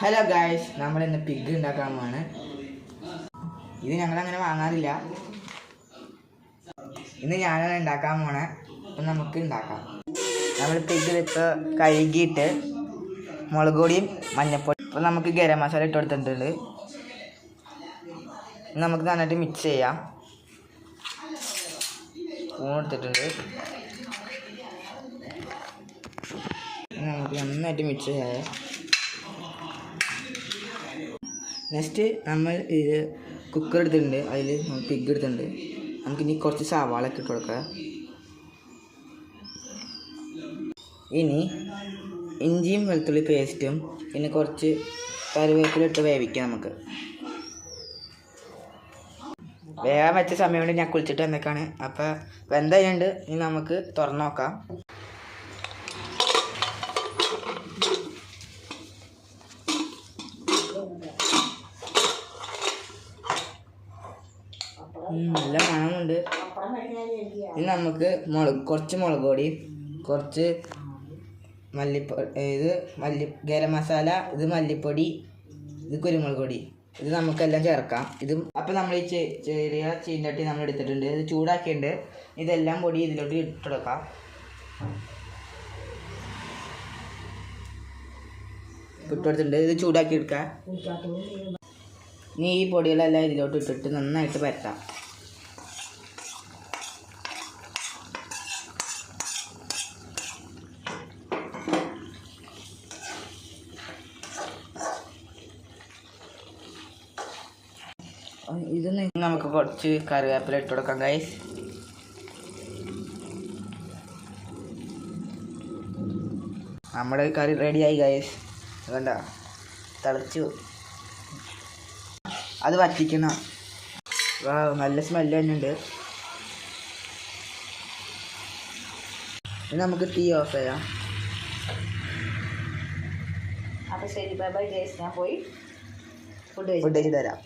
Hello guys, നമ്മളിന്ന് pig ഉണ്ടാക്കാൻ പോവാണ്. ഇത് ഞങ്ങളങ്ങനെ വാങ്ങാറില്ല. ഇന്ന് ഞാനാണ് ഉണ്ടാക്കാൻ പോണേ. അപ്പം നമുക്ക് ഉണ്ടാക്കാം. നമ്മൾ പിഗ് ഇപ്പോൾ കഴുകിയിട്ട് മുളക് പൊടിയും മഞ്ഞപ്പൊടി, ഇപ്പം നമുക്ക് ഗരം മസാല ഇട്ട് കൊടുത്തിട്ടുണ്ട്. നമുക്ക് നന്നായിട്ട് മിക്സ് ചെയ്യാം. സ്പൂൺ എടുത്തിട്ടുണ്ട്. നമുക്ക് നന്നായിട്ട് മിക്സ് ചെയ്യാം. നെക്സ്റ്റ് നമ്മൾ ഇത് കുക്കർ എടുത്തിട്ടുണ്ട്. അതിൽ പിഗ് എടുത്തിട്ടുണ്ട്. നമുക്കിനി കുറച്ച് സവാള ഒക്കെ ഇട്ട് കൊടുക്കാം. ഇനി ഇഞ്ചിയും വെളുത്തുള്ളി പേസ്റ്റും പിന്നെ കുറച്ച് കറിവേപ്പില ഇട്ട് വേവിക്കാം. നമുക്ക് വേഗം വെച്ച സമയം കൊണ്ട് ഞാൻ കുളിച്ചിട്ട് വന്നേക്കാണ്. അപ്പോൾ വെന്തയുണ്ട്. ഇനി നമുക്ക് തുറന്നു നോക്കാം. നല്ല മണമുണ്ട്. ഇനി നമുക്ക് കുറച്ച് മുളക് പൊടി, കുറച്ച് ഗരം മസാല, ഇത് മല്ലിപ്പൊടി, ഇത് കുരുമുളക് പൊടി, ഇത് നമുക്കെല്ലാം ചേർക്കാം. അപ്പം നമ്മൾ ഈ ചെറിയ ചീനച്ചട്ടി നമ്മൾ എടുത്തിട്ടുണ്ട്. ഇത് ചൂടാക്കിയിട്ടുണ്ട്. ഇതെല്ലാം പൊടി ഇതിലോട്ട് ഇട്ടെടുക്കാം. ഇട്ടെടുത്തിട്ടുണ്ട്. ഇത് ചൂടാക്കി എടുക്കാം. ഇനി ഈ പൊടികളെല്ലാം ഇതിലോട്ട് ഇട്ടിട്ട് നന്നായിട്ട് പരത്താം. ഇതിന് നമുക്ക് കുറച്ച് കറിവേപ്പില ഇട്ട് കൊടുക്കാം ഗൈസ്. നമ്മുടെ കറി റെഡിയായി ഗൈസ്. വേണ്ട, തിളച്ചു. അത് വറ്റിക്കണം. നല്ല സ്മെല്ല് തന്നെ ഉണ്ട്. ഇനി നമുക്ക് തീ ഓഫ് ചെയ്യാം. അപ്പോൾ ശരി, ബൈ ബൈ ഗൈസ്. ഞാൻ പോയി ഫുഡ് കഴിച്ച് തരാം.